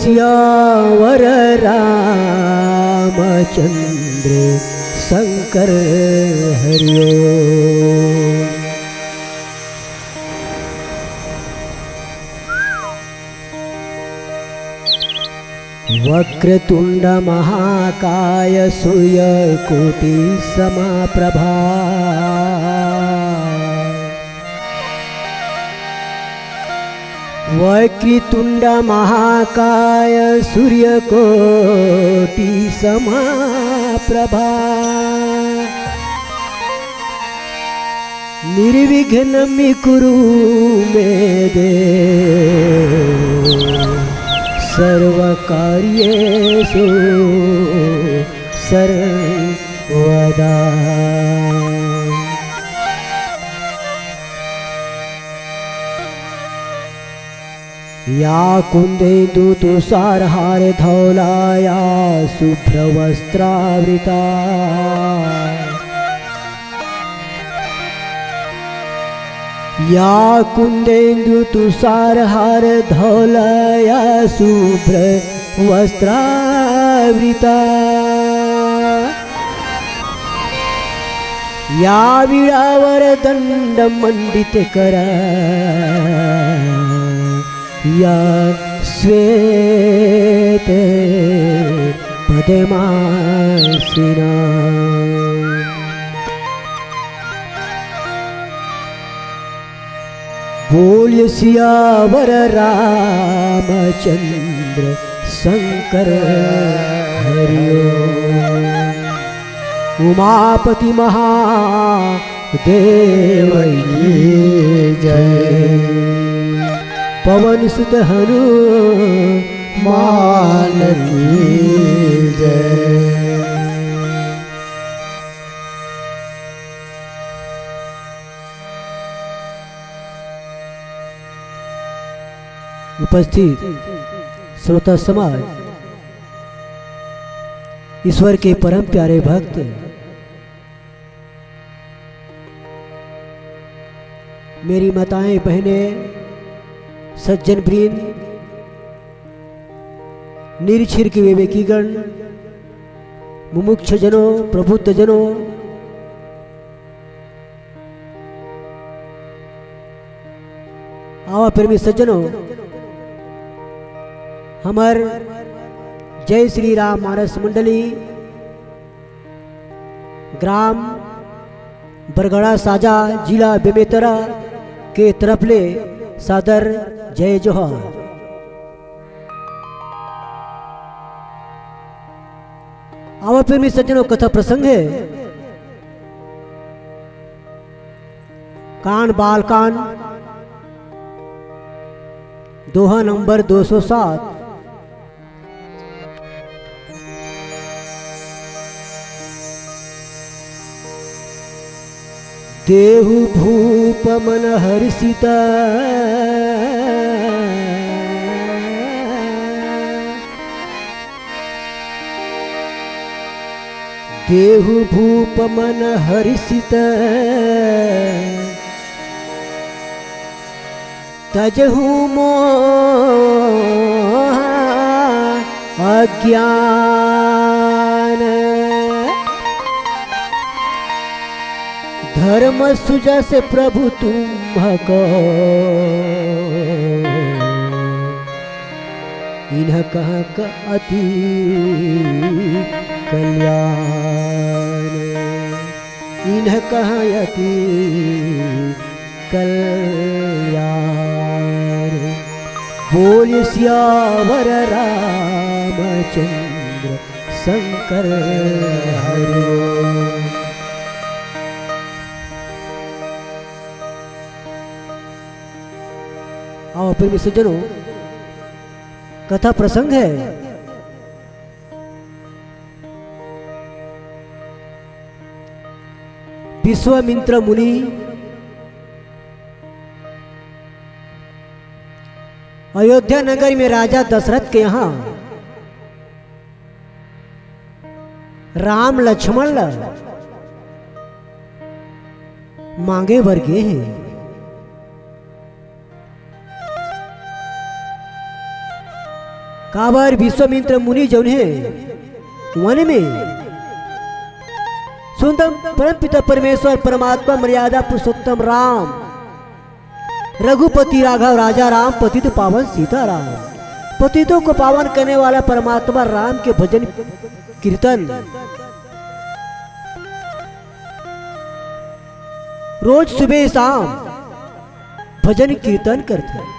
सियावर रामचंद्र शंकर हरिओ। वक्रतुंड महाकाय सूर्यकोटि समप्रभा। वक्रतुंड महाकाय सूर्यकोटि समप्रभा। निर्विघ्नं कुरु मे देव सर्वकार्येषु सर्वदा। या कुन्देन्दु तुषारहार धौलाया शुभ्रवस्त्रावृता। या कुन्देन्दु तुषारहार धौलाया शुभ्र वस्त्रावृता। या वीणावर दंड मंडित करा। या श्वेत पद्मासना। बोलिए सियावर रामचंद्र शंकर हरिओ। उमापति महादेव की जय। पवन सुत हनुमान की जय। उपस्थित श्रोता समाज, ईश्वर के परम प्यारे भक्त, मेरी माताएं बहनें, सज्जन वृंद, निरीक्षर के विवेकीगण, मुमुक्ष जनों, प्रबुद्ध जनों, आवा प्रेमी सज्जनों, हमार जय श्री राम मानस मंडली ग्राम बरगड़ा साजा जिला बेमेतरा के तरफ ले सादर जय जोहार। आवा प्रेमी सज्जनों, कथा प्रसंग है कान बाल कान दोहा नंबर 207। देहु भूप मन हर्षिता। देहु भूप मन हर्षिता। तजहु मोह अज्ञान। धर्म सुजस प्रभु तुम्हको। इन्ह कहा अति कल्याण। इन्ह कहा अति कल्याण। बोल सियावर रामचंद्र शंकर हरिओ। आओ प्रेमी सज्जनों, कथा प्रसंग है विश्वामित्र मुनि अयोध्या नगर में राजा दशरथ के यहाँ राम लक्ष्मण मांगे वर्गे हैं। काबर विश्वामित्र मुनि जौन है वन में सुंदर परम पिता परमेश्वर परमात्मा मर्यादा पुरुषोत्तम राम रघुपति राघव राजा राम पतित पावन सीता राम, पतितों को पावन करने वाला परमात्मा राम के भजन कीर्तन रोज सुबह शाम भजन कीर्तन करते हैं।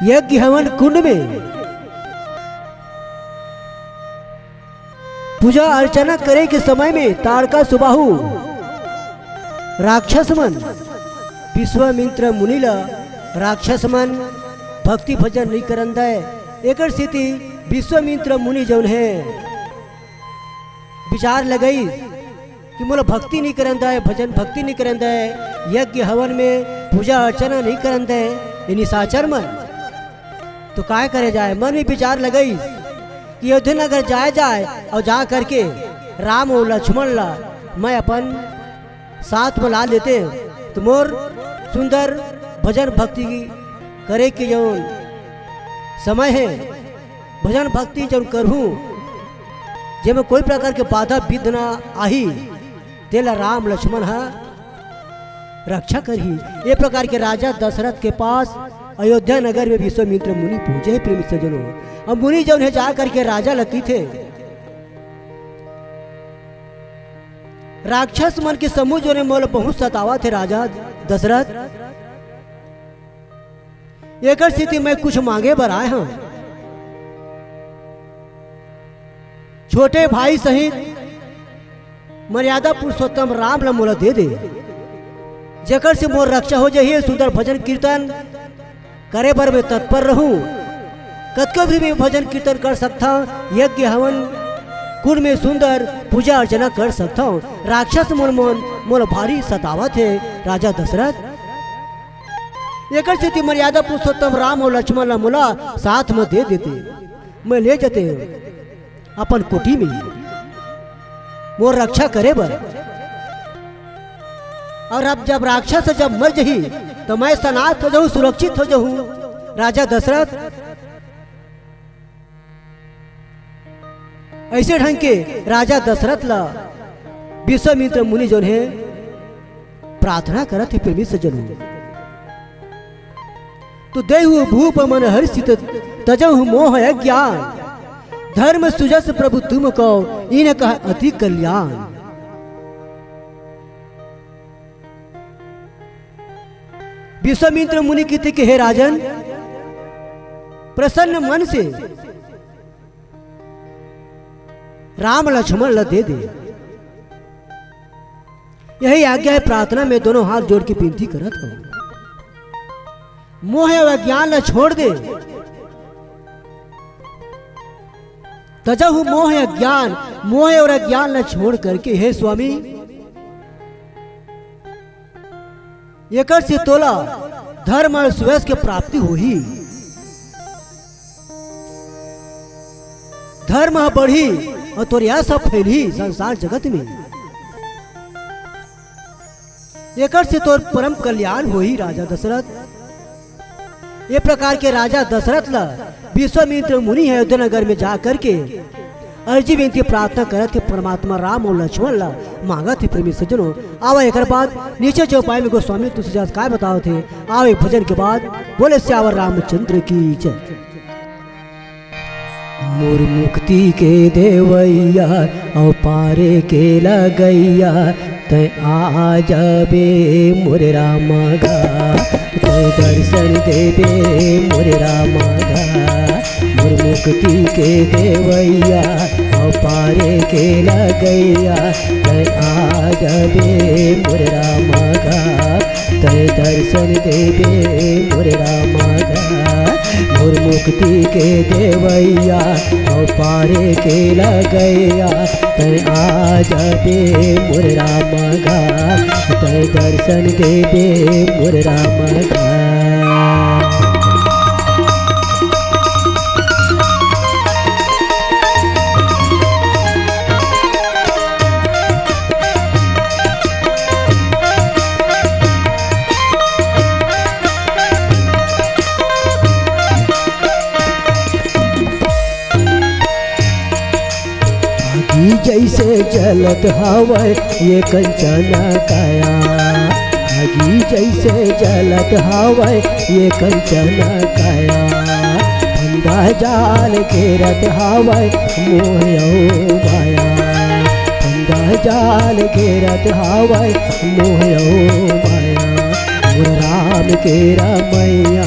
यज्ञ हवन कुंड में पूजा अर्चना करे के समय में ताड़का सुबाहु राक्षस मन विश्वामित्र मुनिला राक्षस मन भक्ति भजन नहीं करंदा है। एक स्थिति विश्वामित्र मुनि जौन है विचार लगाई कि मोला भक्ति नहीं करंदा है, भजन भक्ति नहीं करंदा है, यज्ञ हवन में पूजा अर्चना नहीं करंदा है, ये निशाचर मन तो काय करे जाए। मन में विचार लगाई कि अयोध्या नगर जाए और जा करके राम और लक्ष्मण ला मैं अपन साथ में ला लेते तो मोर सुंदर भजन भक्ति की करे के जो समय है भजन भक्ति जब करूँ जेमे कोई प्रकार के बाधा विघ्न ना आही तेला राम लक्ष्मण हा रक्षा करही। ये प्रकार के राजा दशरथ के पास अयोध्या नगर में विश्वामित्र मुनि पहुंचे प्रेमी सज्जनों। अब मुनि जौन है जा करके राजा लकी थे राक्षस मन के समूह जो ने मोल बहुत सतावा थे राजा दशरथ। एक स्थिति में कुछ मांगे बर आए हैं, छोटे भाई सहित मर्यादा पुरुषोत्तम राम ला मोला दे दे जेकर से मोर रक्षा हो जाइए। सुंदर भजन कीर्तन करे बर मैं तत्पर रहूं, कतको भी मैं भजन कीर्तन कर सकता हूँ, यज्ञ हवन कुंड में सुंदर पूजा अर्चना कर सकता हूँ। राक्षस मोल भारी सतावत है राजा दशरथ। एक स्थिति मर्यादा पुरुषोत्तम राम और लक्ष्मण ला मोला साथ में दे देते, मैं ले जाते अपन कोठी में मोर रक्षा करे बर। और अब जब राक्षस जब मर जही तो मैं सनात हो जाऊं, सुरक्षित हो जाऊं। राजा दशरथ ऐसे ढंग के राजा दशरथ ला विश्वामित्र मुनि जो है प्रार्थना करत है प्रेमी सज्जनों। तो देहु भूप मन हर्षित तजहु मोह अज्ञान, धर्म सुजस प्रभु तुम को इन कह अति कल्याण। विश्वामित्र मुनि कहते कि हे राजन प्रसन्न मन से राम लक्ष्मण ला दे दे, यही आज्ञा है। प्रार्थना में दोनों हाथ जोड़ के विनती करत हूं, मोह और ज्ञान ला छोड़ दे। तजहु मोह अज्ञान, मोह और अज्ञान ला छोड़ करके हे स्वामी एकर से तोला धर्म और सुयश के प्राप्ति होही, धर्म बढ़ी और तोर यह सब फैली संसार जगत में, एकर से तोर परम कल्याण होही राजा दशरथ। ये प्रकार के राजा दशरथ ला विश्वामित्र मुनि है अयोध्या नगर में जा करके अर्जी विनती प्रार्थना करत थे परमात्मा राम और लक्ष्मण ला मांगत थे प्रेमी सज्जनों। आवा एक बाद नीचे चौपाई में गोस्वामी तुलसीदास काय बताओ थे। आवे भजन के बाद बोले श्यावर रामचंद्र की जय। मोर मुक्ति के देवैया औ पारे के लगैया तय आ जाबे मोरे रामा गा, तय दर्शन देबे मोरे रामा गा। मोर मुक्ति के देवैया औ पारे के लगैया तय आ जाबे मोरे रामा गा, तय दर्शन देबे मोरे रामा गा। मोर मुक्ति के देवैया औ पारे के लगैया तय आ जाबे मोरे रामा गा, तय दर्शन देबे मोरे रामा गा। आगी जैसे जलत हवै ये कंचन काया, आगी जैसे जलत हवै ये कंचन काया। फंदा जाल घेरत हवै मोह माया, फंदा जाल घेरत हवै मोह माया। मोर राम के रमैया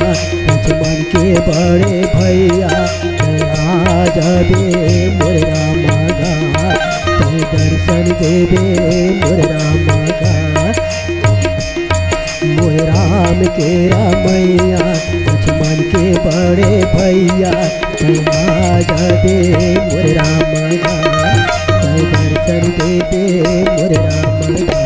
लक्ष्मण के बड़े भैया, आ जाबे मोर रामा गा, दर्शन देवे मोर रामा गा। मोर राम के रमैया लक्ष्मण के बड़े भैया, आ जाबे मोर रामा गा, दर्शन देवे मोर रामा गा।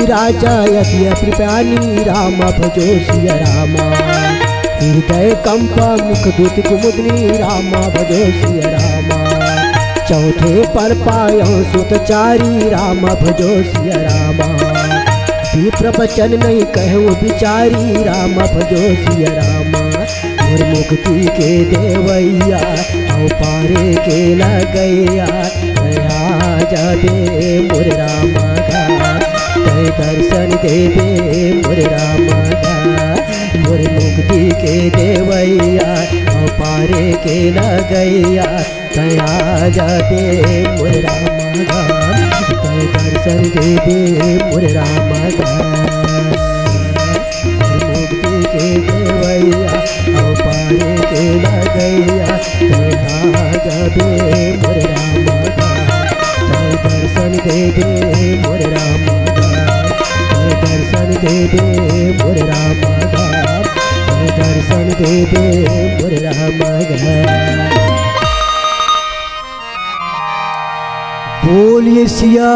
राजा यज्ञ प्रप्यानी राम भजो सिया रामा, हृदय कंपा मुख दूत कुमुदनी राम भजो सिया रामा। चौथे पर पायो सुतचारी राम भजो सिया रामा, विप्र वचन नहीं कहूँ बिचारी राम भजो सिया रामा। मोर मुक्ति के देवैया औ पारे के लगैया, आ जाबे मोर रामा गा, दर्शन देवे मोर रामा गा। मोर मुक्ति के देवैया औ पारे के लगैया, आ जाबे मोर रामा गा, दर्शन देवे मोर रामा गा। मोर मुक्ति के देवैया औ पारे के लगैया, आ जाबे मोर रामा गा, दर्शन देवे मोर रामा गा, दर्शन देवे मोर रामा गा, दर्शन देवे मोर रामा गा। बोलिए सिया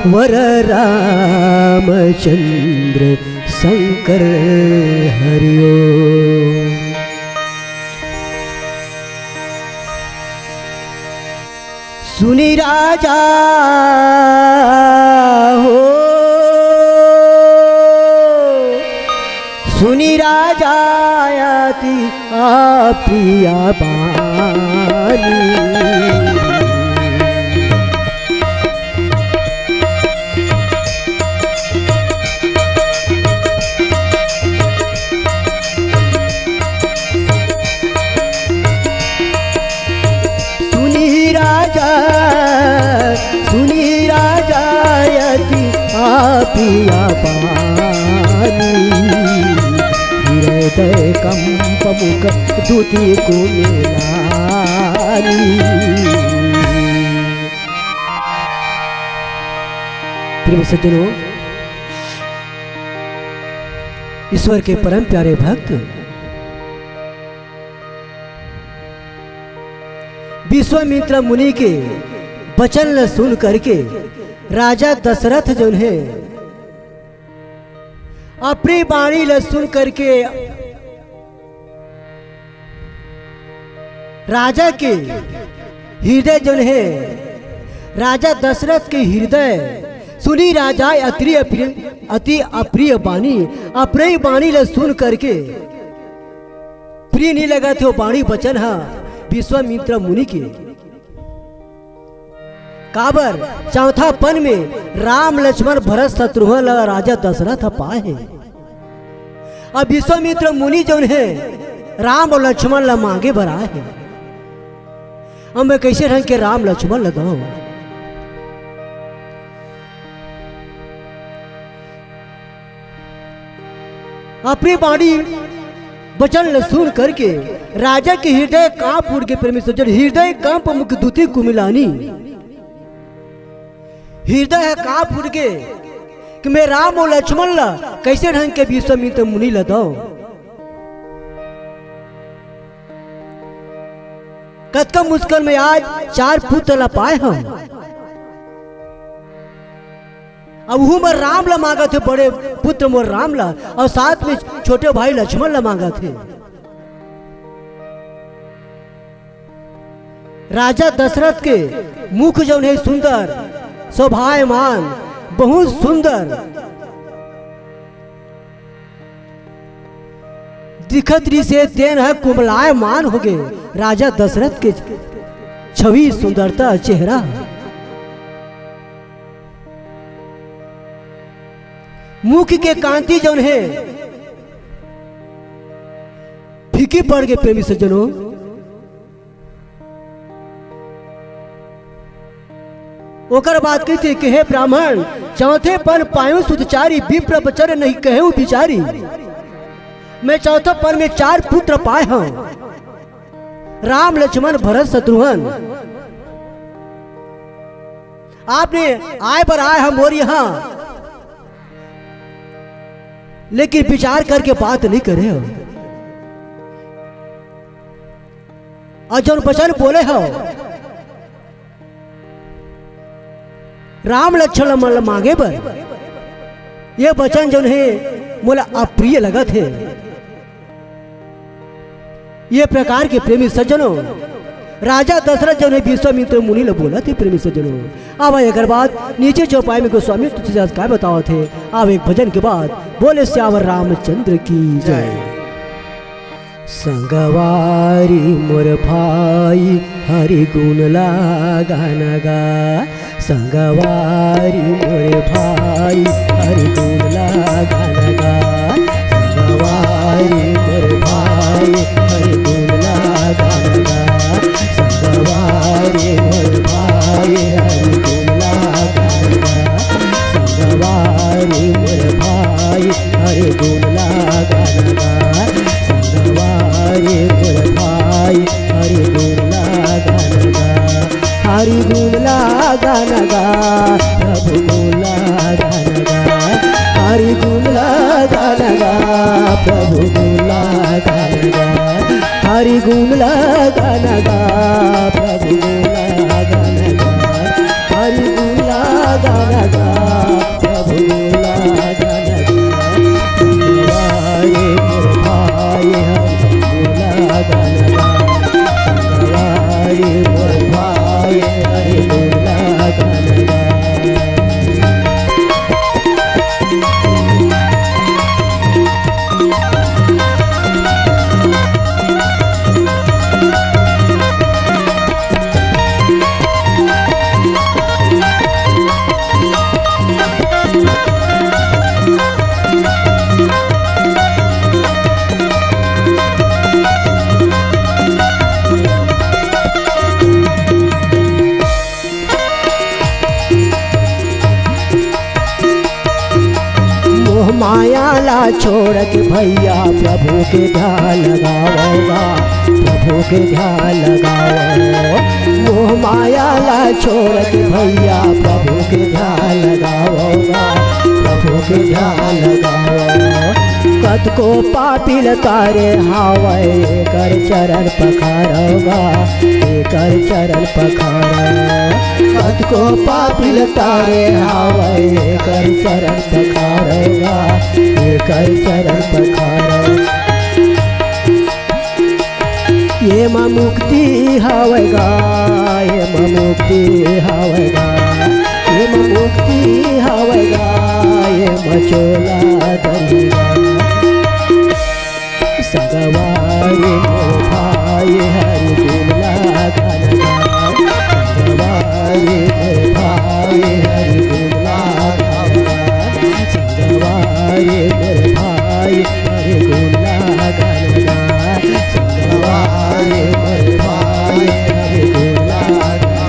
वर रामचंद्र शंकर हरिओ। सुनी राजा हो, सुनी राजा आती आ प्रिया बानी। सुनी राजा यति पिया पानी, हृदय कंप मुख दूती कुमिलानी। प्रिय सज्जनों, ईश्वर के परम प्यारे भक्त विश्वामित्र मुनि के वचन न सुन करके राजा दशरथ जो है अपनी वाणी ल सुन करके राजा के हृदय जो है, राजा दशरथ के हृदय सुनी राजा अति अप्रिय वाणी, अप्रिय वाणी ल सुन करके प्रिय नहीं लगा थे वो वाणी वचन है विश्वामित्र मुनि के। काबर चौथा पन में राम लक्ष्मण भरत शत्रुघ्न राजा दशरथ पाए हैं। अब विश्वामित्र मुनि जो है राम और लक्ष्मण ला मांगे भराए हैं। अब मैं कैसे ढंग के राम लक्ष्मण लगाऊं? अपनी वाणी वचन सुन करके राजा के हृदय कांप उड़ के परमेश्वर हृदय कांप मुख दूती कुमिलानी, हृदय है कांप उड़ के कि मैं राम और लक्ष्मण ला कैसे ढंग के विश्वामित्र मुनि लगाओ। कतका मुश्किल में आज 4 पुत्र ला पाए हम। अब वो मोर राम ला मांगा थे, बड़े पुत्र मोर राम ला, और साथ में छोटे भाई लक्ष्मण ला मांगा थे। राजा दशरथ के मुख जौन है सुंदर, शोभायमान, बहुत सुंदर दिखत री से तेन है कुमलायमान हो गए। राजा दशरथ के छवि सुंदरता चेहरा, मुख के कांति जौन है फीकी पड़ गए। प्रेमी सज्जनों, ओकर बात कहते कि हे ब्राह्मण, चौथे पन पायो सुधचारी, विप्र बचर नहीं कहूं बिचारी। मैं चौथे पन में 4 पुत्र पाए हूं, राम लक्ष्मण भरत शत्रुघ्न। आपने आए पर आए हम और यहां, लेकिन विचार करके बात नहीं करे हो। और जो वचन बोले हो राम लक्ष्मण मांगे पर, ये वचन जो है मोला अप्रिय लगा थे। ये प्रकार के प्रेमी सज्जनों, राजा दशरथ जो है विश्वामित्र मुनि ने बोला थे। प्रेमी सज्जनों, अब अगर बात नीचे चौपाई में गोस्वामी तुलसीदास क्या बताओ थे। अब एक भजन के बाद बोले श्यावर रामचंद्र की जय। संगवारी मोर भाई हरि गुण गान गा, संगवारी मोर भाई हरि गुण गान गा, संगवारी मोर भाई हरि गुण गान गा, संगवारी मोर भाई हरि गुण गान गा, संगवारी मोर भाई हरि गुण गान गा, संगवारी मोर भाई हरि गुण गान गा, हरि गुण गान गा, प्रभु गुण गान गा, हरि गुण गान गा, प्रभु गुण गान गा, हरि गुण गान गा, प्रभु गुण गान गा, हरि गुण गान गा, प्रभु गुण गान गा, संगवारी मोर भाई हरि गुण गान गा, संगवारी मोर भाई हरि गुण गान गा। माया ला छोड़ के भैया प्रभु के ध्यान लगाओगा, प्रभु के ध्यान लगाओ। मोह माया ला छोड़ के भैया प्रभु के ध्यान लगाओगा, प्रभु के ध्यान लगाओ। कत को पापी लतारे हावे कर चरण पखारोगा, कर चरण पखारो। कत को पापी लतारे हावे कर चरण पखारोगा, कर चरण पखारो। ये मां मुक्ति हावेगा, ये मां मुक्ति हावेगा, ये मां मुक्ति हावेगा, ये मचोला दरिया। संगवारी मोर भाई हरि गुण गान गा, संगवारी मोर भाई हरि गुण गान गा, संगवारी मोर भाई हरि गुण गान गा, संगवारी मोर भाई हरि गुण गान गा।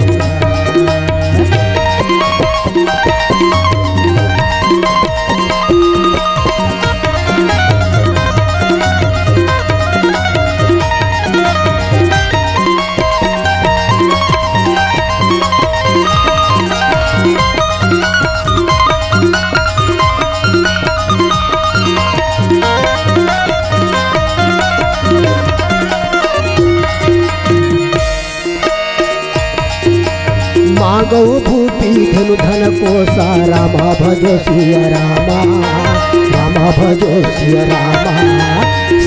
मांगो भूपी धनु धन कोसा रामा भजो सिया रामा रामा भजो सिया रामा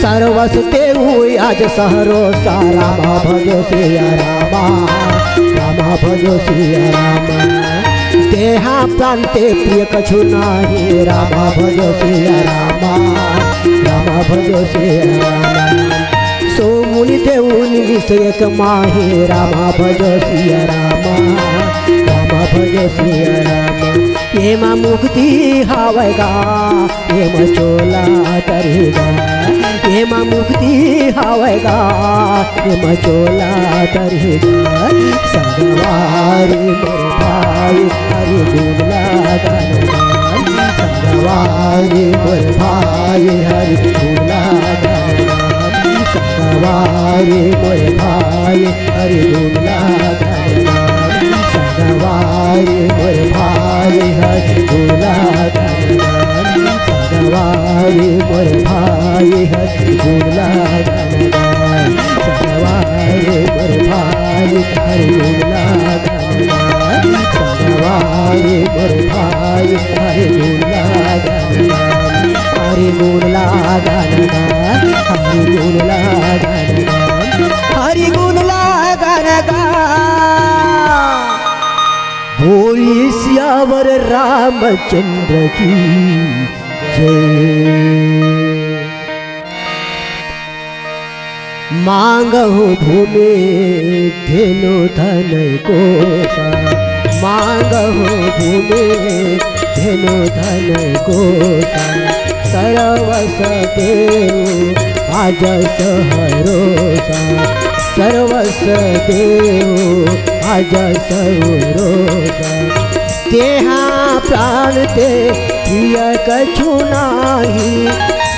सर्वस देहु आज सहरोसा रामा भजो सिया रामा रामा भजो सिया रामा देहा प्रांते प्रिय कछु नाही रामा भजो सिया रामा रामा भजो सिया रामा सो मुनि देवुनि विषयक माहे रामा भजो सिया रामा रामा भजो सिया रामा एमा मुक्ति हावेगा एमा चोला तरेगा एमा मुक्ति हावेगा एमा चोला तरेगा संगवारी मेरे भाई हरि गुणला गाना संगवारी मेरे भाई हरि गुणला गाना संगवारी मोरे भाई हरि गुणला गाना संगवारी मोरे भाई हरि गुणला गाना संगवारी मोरे भाई हरि गुणला गाना संगवारी मोरे भाई हरि गुणला गाना संगवारी मोरे भाई हरि गुणला गाना हरि गुणला गाना हरि गुणला गाना हरि गुणला गाना बोली सियावर रामचंद्र की जय मांगहु भूमि धेनु धन कोसा मांगहु भूमि धेनु धन कोसा सर्वस देव आज सहरोसा सर्वस देव आज सहरोसा देहा प्राण ते प्रिय कछु नाही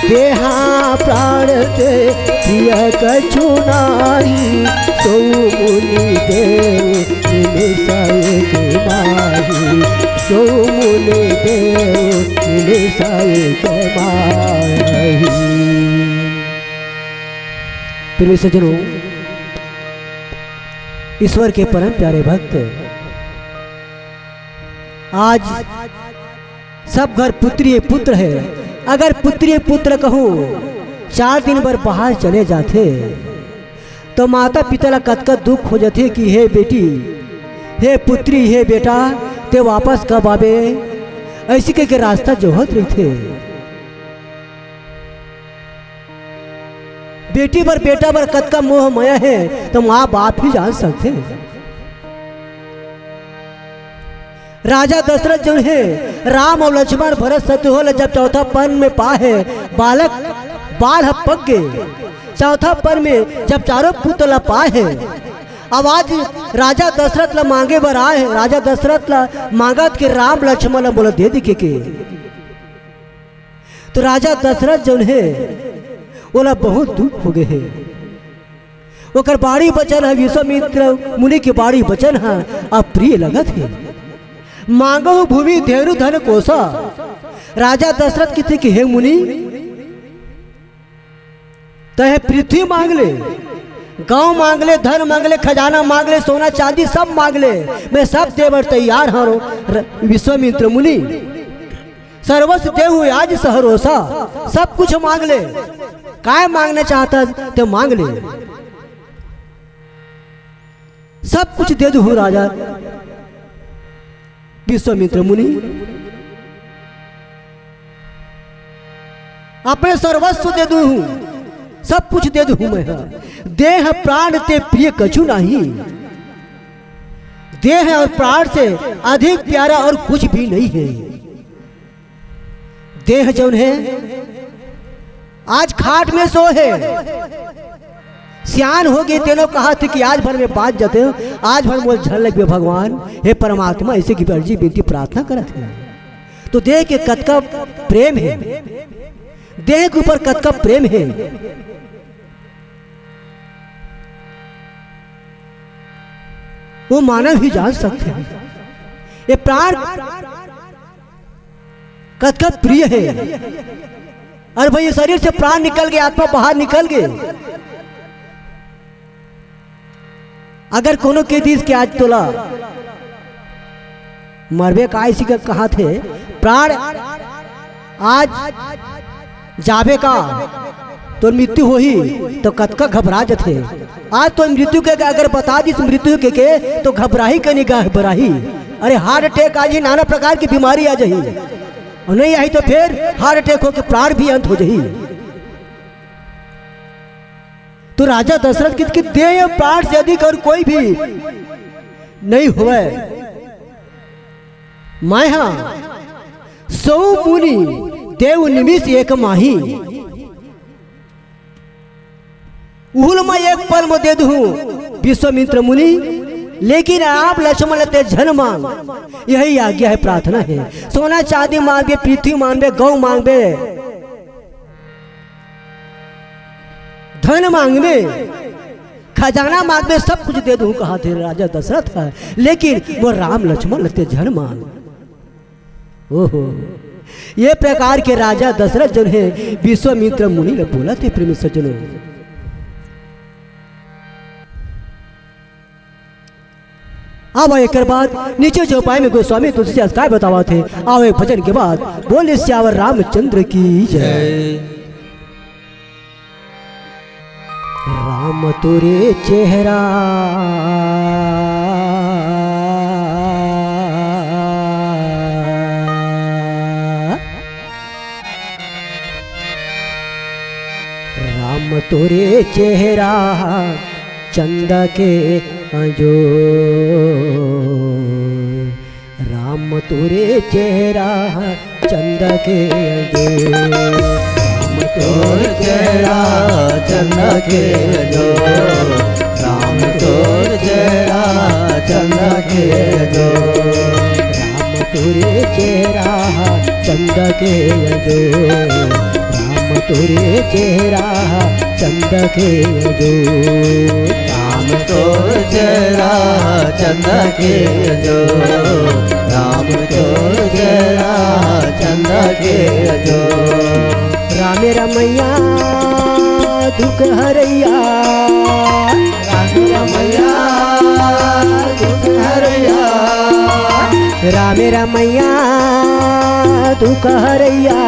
देहा प्राण ते प्रिय कछु नाही सो मुनि देव निमिषय के माही सो मुनि देव निमिषय के माही। प्रिय सज्जनों, ईश्वर के परम प्यारे भक्त, आज सब घर पुत्री पुत्र है। अगर पुत्री पुत्र कहूँ 4 दिन भर बाहर चले जाते तो माता पिता ला कतकत दुख हो जाते कि हे बेटी हे पुत्री हे बेटा ते वापस कब आवे, ऐसी के रास्ता जोहत रही थे। बेटी पर बेटा पर कतका मोह माया है तो माँ बाप ही जान सकते हैं। राजा दशरथ जो है राम और लक्ष्मण भरत शत्रुघ्न जब चौथा पर्व में पाए बालक बाल पक गए, चौथा पर्व में जब चारों पुत्र ला पाए अब आज राजा दशरथ ला मांगे बर आए। राजा दशरथ ला मांगत के राम लक्ष्मण ला बोला दे दी के तो राजा दशरथ जो है बोला बहुत दुख हो गए है। ओकर बाड़ी बचन है विश्वामित्र मुनि के बाड़ी बचन है अब प्रिय लगत है। मांगो भूमि धेनु धन कोसा। राजा दशरथ कितने के हे मुनि तहे पृथ्वी मांग ले, गांव मांग ले, धन मांग ले, खजाना मांग ले, सोना चांदी सब मांग ले, मैं सब देवर तैयार हूँ। विश्वामित्र मुनि सर्वस्व देहु आज सहरोसा, सब कुछ मांग ले, काय मांगना चाहता तो मांग ले, सब कुछ दे दू राजा। विश्वामित्र मुनि अपने सर्वस्व दे दू, सब कुछ दे दू मैं। देह प्राण ते प्रिय कछु नहीं, देह और प्राण से अधिक प्यारा और कुछ भी नहीं है। देह जौन है आज खाट में सो है, सियान हो गए तेनो कहा थे कि आज भर में बात जाते हो, आज भर मोल झल लगे भगवान हे परमात्मा ऐसे की अर्जी विनती प्रार्थना करत है। तो देह के कतका प्रेम है, देह के ऊपर कतका प्रेम है। वो मानव ही जान सकते हैं। ये प्राण कतका प्रिय है। अरे भाई ये शरीर से प्राण निकल गए, आत्मा बाहर निकल गए। अगर कोनो के दिस के आज तोला मरबे का इसी का कहा थे प्राण आज जाबे का तो मृत्यु हो ही तो कतका घबरा जथे। आज तो मृत्यु के अगर बता दी मृत्यु के तो घबराही के निगाह बराही। अरे हार्ट अटैक आज ही नाना प्रकार की बीमारी आ जाही और नहीं आई तो फिर हार्ट अटैक होकर प्राण भी अंत हो जाही। तो राजा दशरथ किसके दे प्राण से अधिक और कोई भी नहीं हुए। मैं हाँ सौ मुनि देव निमिष एक माही उहुल मैं एक पल में दे दूं विश्वामित्र मुनि, लेकिन आप लक्ष्मण लेते झन मांग। यही आज्ञा है, प्रार्थना है। सोना चांदी मांगे, पृथ्वी मांगे, गौ मांगे, धन मांगने, खजाना मांगने, सब कुछ दे दूं कहा थे राजा दशरथ है। लेकिन वो राम लक्ष्मण लेते झन मांग। ओहो, ये प्रकार के राजा दशरथ जो है विश्वामित्र मुनि ने बोला थे। प्रेमी सज्जनों, अब एक बाद नीचे चौपाई में गोस्वामी तुलसीदास काय बतावा थे। आओ एक भजन के बाद बोले श्यावर रामचंद्र की जय। राम तुरे चेहरा राम तुरे चेहरा चंदा के अजो, राम तुरे चेहरा चंदा के अजो, राम तुरे चेहरा चंदा के अजो, राम तुरे चेहरा चंदा के अजो, राम तुरे चेहरा चंदा के अजो, राम तुरे चेहरा चंदा के अजो, राम तो चेहरा चंदा के अजो, राम तो चेहरा चंदा के अजो, रामे रमैया दुख हरैया, रामे रमैया दुख हरैया, रामे रमैया दुख हरैया,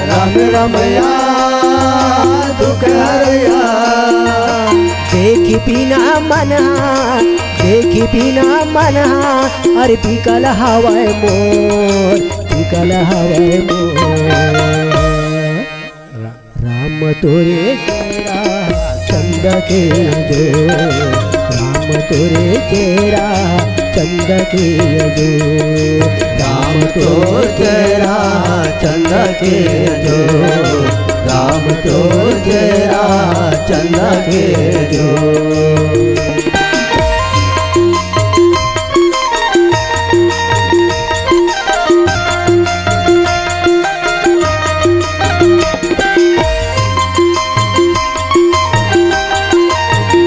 रामे रमैया दुख हरैया। देखी बिना मना, देखी बिना मना, अरे बिकल हवाए मोर, बिकल हवाए मोर। राम तोरे चेहरा चंद के अजो, राम तोरे चेहरा चंद के अजो, राम तोरे चेहरा चंद के अजो, राम तो चेहरा चंदा के जो।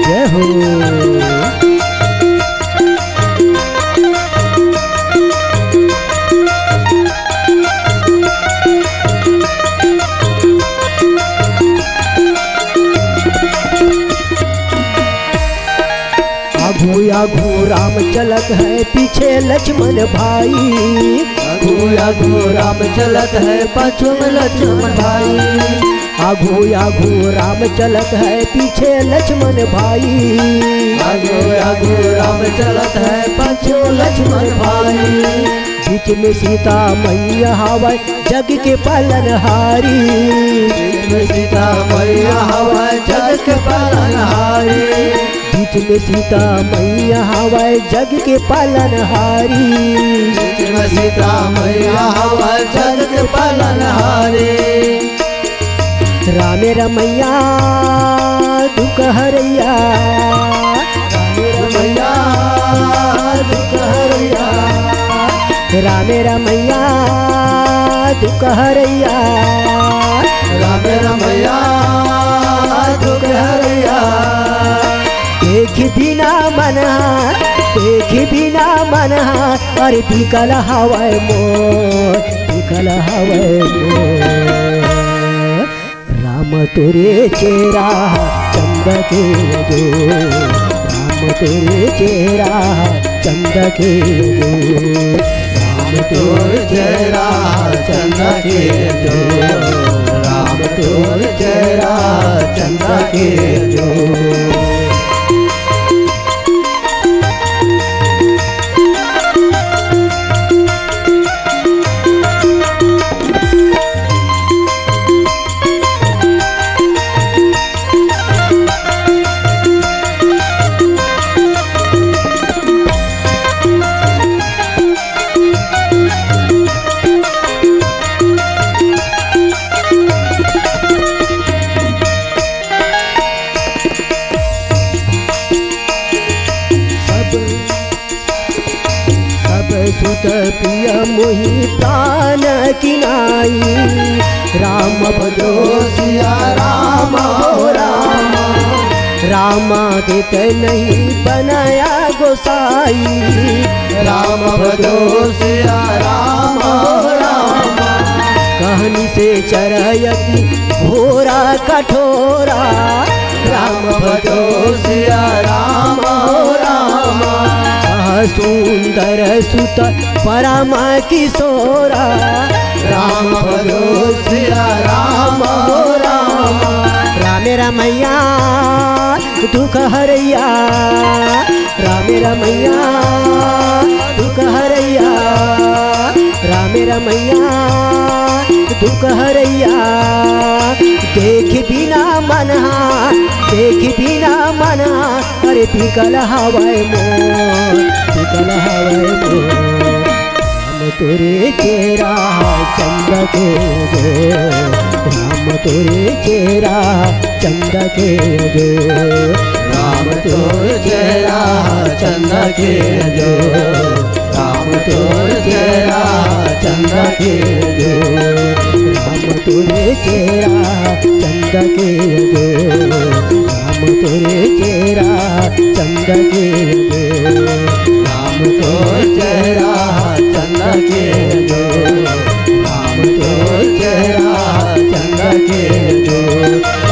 जय हो आघू राम चलत है पीछे लक्ष्मण भाई, आघू राम चलत है पाछू में लक्ष्मण भाई, आघू राम चलत है पीछे लक्ष्मण भाई, आघू राम चलत है पाछू लक्ष्मण भाई। बीच में सीता मैया हवाई जग के पालनहारी, बीच में सीता मैया हवाई जग के पालनहारी, बीच में सीता मैया हवाई जग के पालनहारी, बीच में सीता मैया हवाई जग के पालनहारी। रामे रमैया दुख हरैया, रामे रमैया दुख हरैया, रामे रमैया दुख हरैया, रामे रमैया दुख हरैया। देखी बिना मना, देखी बिना मना, अरे बिकल हवाए मोर, बिकल हवाए मोर। राम तोरे चेहरा चंद के जो, राम तोरे चेहरा चंद के जो राम तुझे चंद के जो राम तुझे चंद के जो सुत प्रिय मोहि प्राण किनाई राम भजो सिया राम हो राम राम देत नहीं बनाया गोसाई राम भजो सिया राम हो राम कहानी से चरयति घोरा कठोरा राम भजो सिया राम हो राम सुंदर सुत परमा किशोरा राम भजो सिया राम हो राम रामे रमैया दुख हरैया रामे रमैया दुख हरैया रामे रमैया दुख हरैया देख बिना मनहा देख बिना मनहा अरे पिकल हवाए मोर पिकल हवाए मोर राम तोरे चेहरा चंद के जो राम तोरे चेहरा चंद के जो राम तुझे चंद के जो राम तुझे चंद के जो राम तोरे चेहरा चंद के जो राम तोरे चेहरा चंद के जो राम तुझे चंद के जो राम तुझे चंद के जो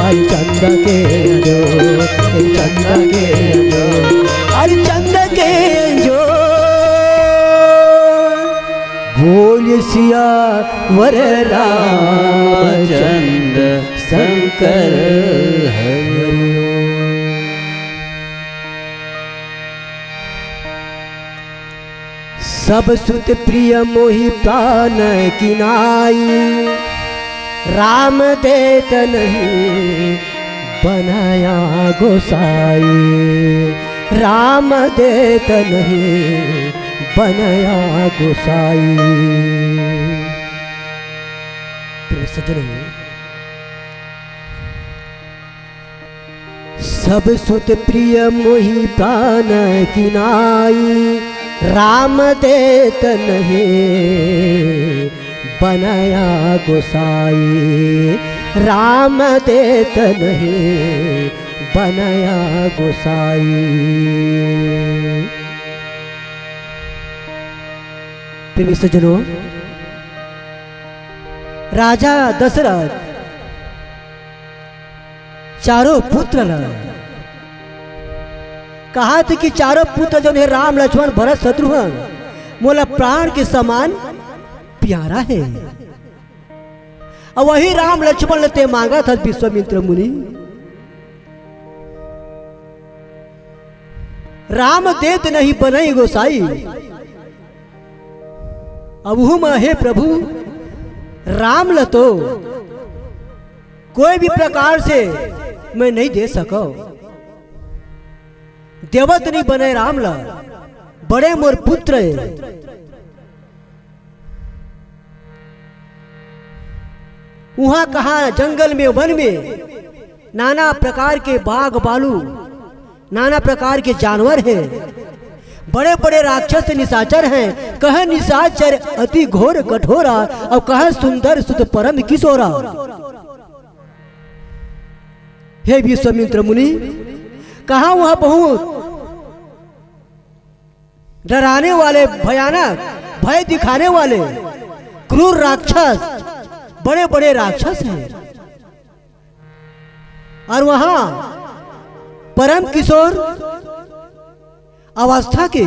अरे चंद के जो चंद के जो अरे चंद के जो बोल सिया वर चंद शंकर हरि सब सुत प्रिय मोहि प्राण किनाई राम देत नहीं बनाया गोसाई राम देत नहीं बनाया गोसाई सज्जनों सब सुत प्रिय मोहि प्राण किनाई राम देत नहीं बनाया गोसाई राम देत नहीं बनाया गोसाई प्रेमी सज्जनों राजा दशरथ चारों पुत्र कहा था कि चारों पुत्र जो है राम लक्ष्मण भरत शत्रुघ्न मोला प्राण के समान प्यारा है और वही राम लक्ष्मण ने ते मांगा था विश्वामित्र मुनि राम देत नहीं बनई गोसाई अब हे प्रभु राम लतो कोई भी प्रकार से मैं नहीं दे सको देवत नहीं बने राम ला बड़े मोर पुत्र है वहां कहा जंगल में वन में नाना प्रकार के बाघ बालू नाना प्रकार के जानवर हैं बड़े बड़े राक्षस निशाचर हैं कह निशाचर अति घोर कठोरा और कह सुंदर सुध परम किशोरा हे विश्वामित्र मुनि कहा वहां बहुत डराने वाले भयानक भय दिखाने वाले क्रूर राक्षस बड़े बड़े राक्षस हैं और वहां परम किशोर अवस्था के,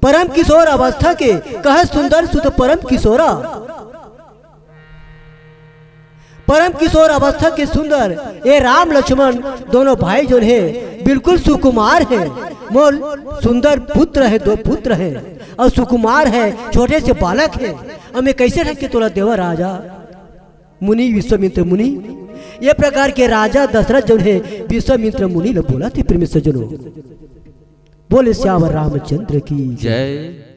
परम किशोर अवस्था के, कह सुंदर सुत परम किशोरा। परम किशोर अवस्था के सुंदर ये राम लक्ष्मण दोनों भाई जो है बिल्कुल सुकुमार है। मोल सुंदर पुत्र है, दो पुत्र है और सुकुमार है, छोटे से बालक है। हमें कैसे ढके तोला देवा राजा मुनि विश्वामित्र मुनि। ये प्रकार के राजा दशरथ जो है विश्वामित्र मुनि ने बोला थे प्रेमी सज्जनों। बोले श्यावर रामचंद्र की जय।